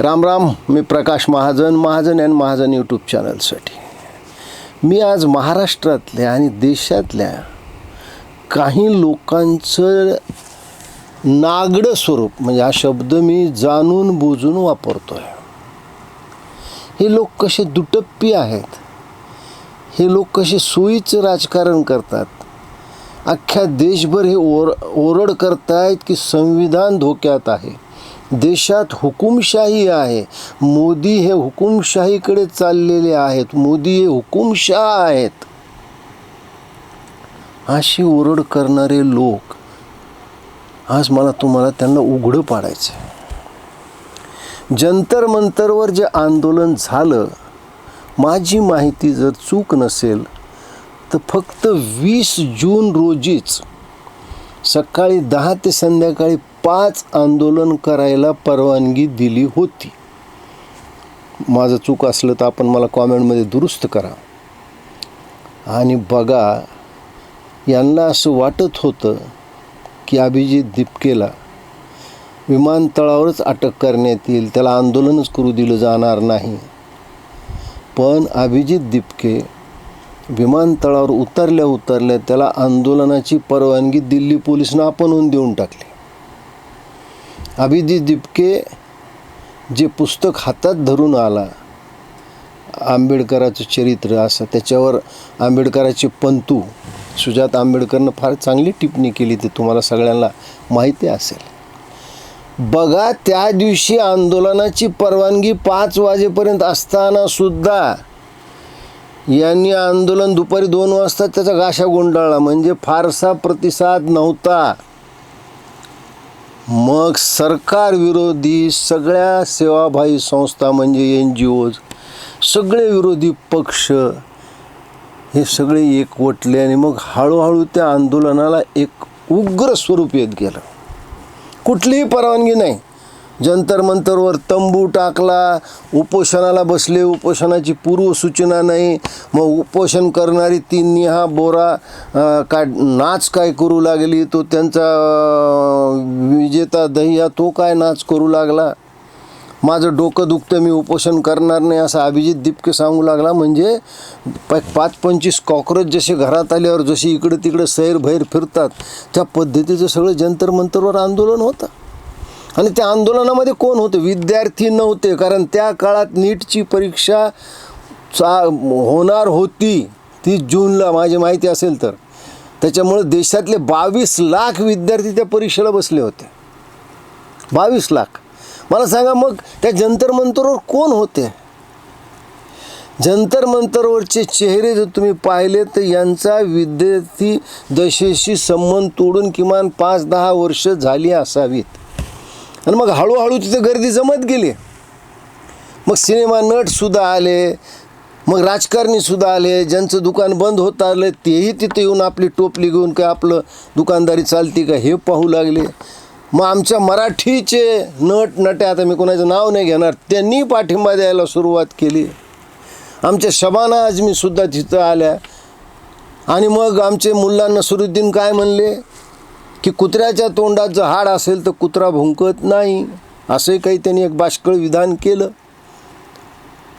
राम राम. मी Prakash Mahajan, Mahajan and Mahajan YouTube चॅनलसाठी. मी आज महाराष्ट्रातल्या आणि देशातल्या काही लोकांचं नागडं स्वरूप, म्हणजे हा शब्द मी जाणून बुजून वापरतो आहे. हे लोक कसे दुटप्पी आहेत, हे लोक कसे सोयीचं राजकारण करतात. अख्ख्या देशभर हे ओरड करतायत की संविधान धोक्यात आहे, देशात हुकुमशाही आहे, मोदी हे हुकुमशाहीकडे चाललेले आहेत, मोदी हे हुकुमशाह आहेत. अशी ओरड करणारे लोक आज तुम्हाला त्यांना उघडं पाडायचं आहे. जंतर मंतरवर जे आंदोलन झालं, माझी माहिती जर चूक नसेल तर फक्त 20 जून रोजीच सकाळी 10 ते संध्याकाळी 5 आंदोलन करायला परवानगी दिली होती. माझं चूक असलं तर आपण मला कॉमेंटमध्ये दुरुस्त करा. आणि बघा, यांना असं वाटत होतं की अभिजित दिपकेला विमानतळावरच अटक करण्यात येईल, त्याला आंदोलनच करू दिलं जाणार नाही. पण अभिजित दिपके विमानतळावर उतरल्या त्याला आंदोलनाची परवानगी दिल्ली पोलिसांना आपणहून देऊन टाकली. अभिजित दिपके जे पुस्तक हातात धरून आला, आंबेडकराचं चरित्र असं, त्याच्यावर आंबेडकराचे पंतू सुजात आंबेडकरनं फार चांगली टिप्पणी केली, ते तुम्हाला सगळ्यांना माहिती असेल. बघा, त्या दिवशी आंदोलनाची परवानगी 5 वाजेपर्यंत असताना सुद्धा यांनी आंदोलन दुपारी 2 वाजता त्याचा गाशा गुंडाळला, म्हणजे फारसा प्रतिसाद नव्हता. मग सरकार विरोधी सगळ्या सेवाभावी संस्था, म्हणजे NGOज, सगळे विरोधी पक्ष हे सगळे एकवटले आणि मग हळूहळू त्या आंदोलनाला एक उग्र स्वरूप येत गेलं. कुठलीही परवानगी नाही. जंतर मंतरवर तंबू टाकला, उपोषणाला बसले, उपोषणाची पूर्वसूचना नाही. मग उपोषण करणारी ती निहा बोरा काय नाच काय करू लागली, तो त्यांचा विजेता दहिया तो काय नाच करू लागला. माझं डोकं दुखतं, मी उपोषण करणार नाही असं अभिजित दिपके सांगू लागला. म्हणजे 5-25 कॉकरोच जसे घरात आल्यावर जशी इकडं तिकडं सैरभैर फिरतात, त्या पद्धतीचं सगळं जंतर मंतरवर आंदोलन होतं. आणि त्या आंदोलनामध्ये कोण होते? विद्यार्थी नव्हते, कारण त्या काळात नीटची परीक्षा होणार होती 30 जूनला, माझी माहिती असेल तर. त्याच्यामुळे देशातले 22 लाख विद्यार्थी त्या परीक्षेला बसले होते. 22 लाख. मला सांगा, मग त्या जंतर मंतरवर कोण होते? जंतर मंतरवरचे चेहरे जर तुम्ही पाहिले तर यांचा विद्यार्थी दशेशी संबंध तोडून किमान 5-10 वर्ष झाली असावीत. आणि मग हळूहळू तिथे गर्दी जमत गेली. मग सिनेमा नटसुद्धा आले, मग राजकारणीसुद्धा आले, ज्यांचं दुकान बंद होत आलं तेही तिथे येऊन आपली टोपली घेऊन काय आपलं दुकानदारी चालती का हे पाहू लागले. मग आमच्या मराठीचे नटे, आता मी कोणाचं नाव नाही घेणार, त्यांनी पाठिंबा द्यायला सुरुवात केली. आमच्या शबाना आझमीसुद्धा तिथं आल्या. आणि मग आमचे मुल्ला नसरुद्दीन काय म्हणले की कुत्र्याच्या तोंडात जर हाड असेल तर कुत्रा भुंकत नाही, असंही काही त्यांनी एक बाष्कळ विधान केलं.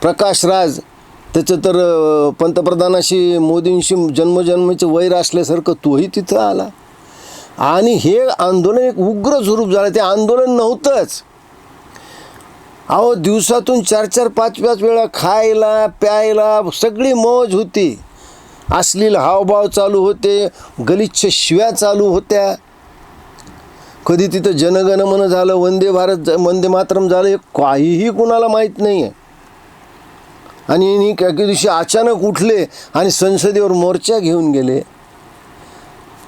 प्रकाश राज, त्याचं तर पंतप्रधानाशी मोदींशी जन्मजन्मीचं वैर असल्यासारखं, तोही तिथं आला. आणि हे आंदोलन एक उग्र स्वरूप झालं. ते आंदोलन नव्हतंच. अहो, दिवसातून 4-4, 5-5 वेळा खायला प्यायला सगळी मौज होती. अश्लील हावभाव चालू होते, गलिच्छ शिव्या चालू होत्या. कधी तिथं जनगणमन झालं, वंदे मातरम झालं, हे काहीही कुणाला माहीत नाही आहे. आणि एके दिवशी अचानक उठले आणि संसदेवर मोर्चा घेऊन गेले.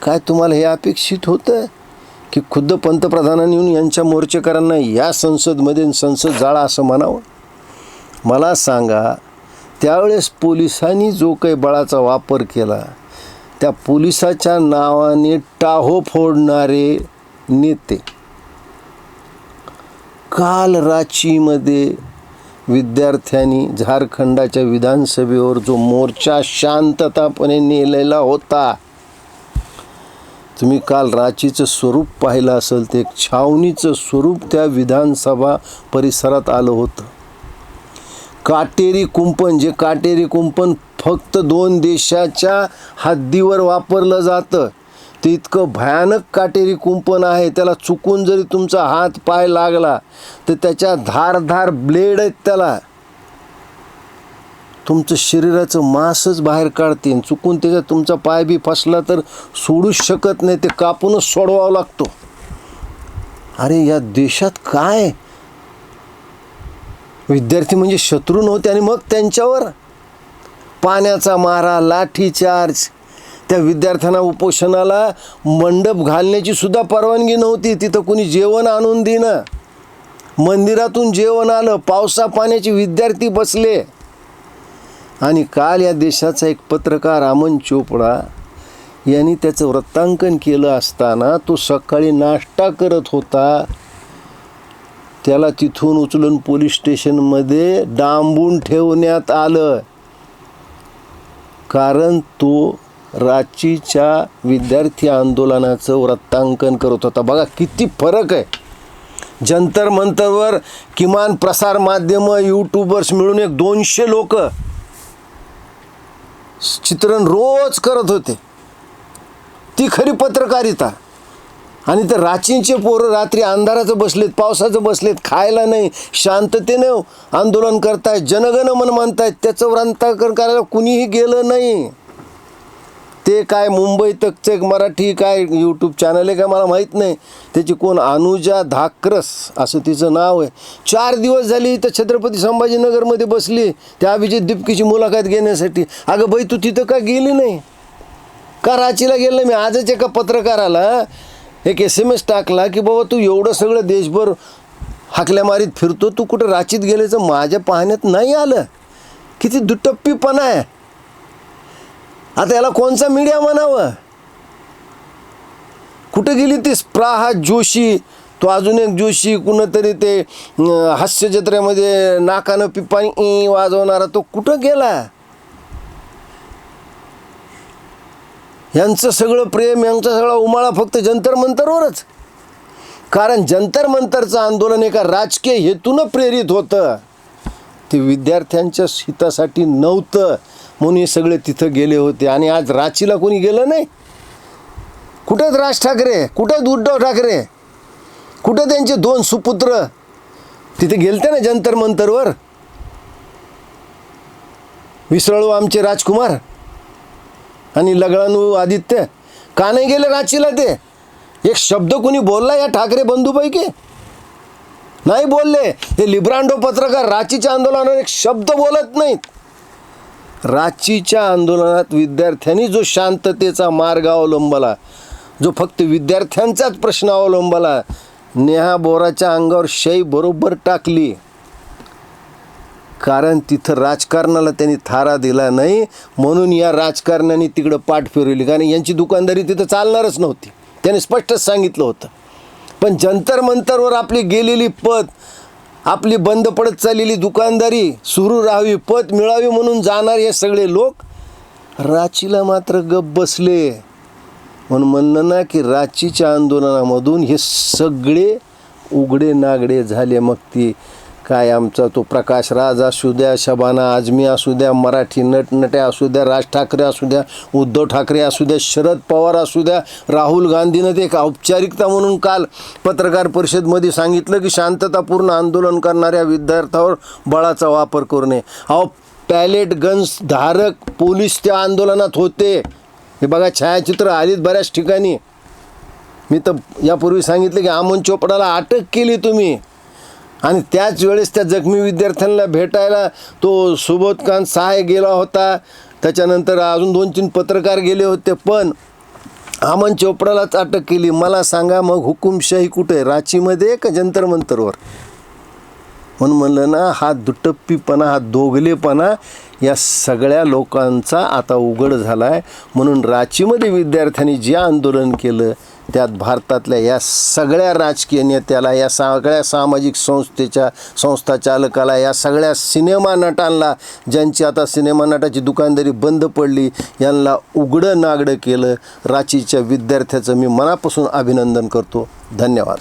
काय तुम्हाला हे अपेक्षित होतं की खुद्द पंतप्रधानांनी येऊन यांच्या मोर्चेकरांना या संसदमध्ये संसद जाळा असं म्हणावं? मला सांगा, त्यावेळेस पोलिसांनी जो काही बळाचा वापर केला, त्या पोलिसाच्या नावाने टाहो फोडणारे नेते. काल रांचीमध्ये विद्यार्थ्यांनी झारखंडाच्या विधानसभेवर जो मोर्चा शांततापणे नेलेला होता, तुम्ही काल रांचीचं स्वरूप पाहिलं असेल, ते एक छावणीचं स्वरूप त्या विधानसभा परिसरात आलं होतं. काटेरी कुंपण, जे काटेरी कुंपण फक्त 2 देशाच्या हद्दीवर वापरलं जातं, ते इतकं भयानक काटेरी कुंपण आहे. त्याला चुकून जरी तुमचा हात पाय लागला तर त्याच्या धारधार ब्लेड आहेत, त्याला तुमचं शरीराचं मांसच बाहेर काढते. चुकून त्याच्यात तुमचा पाय बी फसला तर सोडूच शकत नाही, ते कापूनच सोडवावं लागतो. अरे या देशात काय, विद्यार्थी म्हणजे शत्रू नव्हते आणि मग त्यांच्यावर पाण्याचा मारा, लाठीचार्ज. त्या विद्यार्थ्यांना उपोषणाला मंडप घालण्याची सुद्धा परवानगी नव्हती. तिथं कुणी जेवण आणून देणं, मंदिरातून जेवण आलं, पावसा पाण्याचे विद्यार्थी बसले. आणि काल या देशाचा एक पत्रकार अमन चोपडा यांनी त्याचं वृत्तांकन केलं असताना, तो सकाळी नाश्ता करत होता, त्याला तिथून उचलून पोलीस स्टेशनमध्ये डांबून ठेवण्यात आलं, कारण तो रांचीच्या विद्यार्थी आंदोलनाचं वृत्तांकन करत होता. बघा किती फरक आहे. जंतर मंतरवर किमान प्रसार माध्यमं, यूट्यूबर्स मिळून एक 200 लोक चित्रण रोज करत होते. ती खरी पत्रकारिता. आणि ते रांचीचे पोरं रात्री अंधाराचं बसलेत, पावसाचं बसलेत, खायला नाही, शांततेनं आंदोलन करतायत, जनगण मन म्हणतायत. त्याचं वृत्तांकन करायला कुणीही गेलं नाही. ते काय मुंबई तकचं एक मराठी काय यूट्यूब चॅनल आहे का मला माहीत नाही, त्याची कोण अनुजा धाकरस असं तिचं नाव आहे. 4 दिवस झाली इथं छत्रपती संभाजीनगरमध्ये बसली त्या अभिजित दिपकीची मुलाखत घेण्यासाठी. अगं बाई तू तिथं का गेली नाही, का रांचीला गेलं नाही? मी आजच एका पत्रकाराला एक SMS टाकला की बाबा तू एवढं सगळं देशभर हाकल्या मारीत फिरतो, तू कुठं रांचीत गेल्याचं माझ्या पाहण्यात नाही आलं. किती दुटप्पीपणा आहे. आता याला कोणचा मीडिया म्हणावं? कुठं गेली ती स्प्राहा जोशी, तो अजून एक जोशी, कुणतरी ते हास्य जत्रेमध्ये नाकानं पिपाणी वाजवणारा, तो कुठं गेला? यांचं सगळं प्रेम, यांचा सगळा उमाळा फक्त जंतर मंतरवरच. कारण जंतर मंतरचं आंदोलन एका राजकीय हेतूनं प्रेरित होतं, ते विद्यार्थ्यांच्या हितासाठी नव्हतं, म्हणून हे सगळे तिथं गेले होते. आणि आज रांचीला कोणी गेलं नाही. कुठेच राज ठाकरे, कुठेच उद्धव ठाकरे, कुठं त्यांचे 2 सुपुत्र तिथे गेलते ना जंतर मंतरवर. विसरळू आमचे राजकुमार आणि लगळानू आदित्य, का नाही गेले रांचीला? ते एक शब्द कोणी बोलला या ठाकरे बंधूपैकी? नाही बोलले. हे लिब्रांडो पत्रकार रांचीच्या आंदोलनावर एक शब्द बोलत नाहीत. रांचीच्या आंदोलनात विद्यार्थ्यांनी जो शांततेचा मार्ग अवलंबला, जो फक्त विद्यार्थ्यांचाच प्रश्न अवलंबला, नेहा बोराच्या अंगावर शै बरोबर टाकली. कारण तिथं राजकारणाला त्यांनी थारा दिला नाही, म्हणून या राजकारण्यांनी तिकडं पाठ फिरवली. कारण यांची दुकानदारी तिथं चालणारच नव्हती, त्याने स्पष्टच सांगितलं होतं. पण जंतर मंतरवर आपली गेलेली पत, आपली बंद पडत चाललेली दुकानदारी सुरू राहावी, पत मिळावी म्हणून जाणार हे सगळे लोक रांचीला मात्र गप बसले. म्हणून म्हणणं ना की रांचीच्या आंदोलनामधून हे सगळे उघडे नागडे झाले. मग ती काय आमचा तो प्रकाश राज असू द्या, शबाना आझमी असू द्या, मराठी नटनट्या असू द्या, राज ठाकरे असू द्या, उद्धव ठाकरे असू द्या, शरद पवार असू द्या, राहुल गांधीनं ते एक औपचारिकता म्हणून काल पत्रकार परिषदेमध्ये सांगितलं की शांततापूर्ण आंदोलन करणाऱ्या विद्यार्थ्यावर बळाचा वापर करू नये. अहो पॅलेट गन्स धारक पोलीस त्या आंदोलनात होते. हे बघा छायाचित्र आलीत बऱ्याच ठिकाणी. मी तर यापूर्वी सांगितलं की अमन चोपडाला अटक केली तुम्ही, आणि त्याच वेळेस त्या जखमी विद्यार्थ्यांना भेटायला तो सुबोधकांत सहाय गेला होता. त्याच्यानंतर अजून 2-3 पत्रकार गेले होते, पण अमन चोपडालाच अटक केली. मला सांगा मग हुकुमशाही कुठे आहे, रांचीमध्ये का जंतर मंतरवर? म्हणून म्हणलं ना, हा दुटप्पीपणा, हा दोगलेपणा या सगळ्या लोकांचा आता उघड झाला आहे. म्हणून रांचीमध्ये विद्यार्थ्यांनी जे आंदोलन केलं त्यात भारतातल्या या सगळ्या राजकीय नेत्याला, या सगळ्या सामाजिक संस्था चालकाला, या सगळ्या सिनेमा नटांना, ज्यांची आता सिनेमा नटाची दुकानदारी बंद पडली, यांना उघडं नागडं केलं. रांचीच्या विद्यार्थ्याचं मी मनापासून अभिनंदन करतो. धन्यवाद.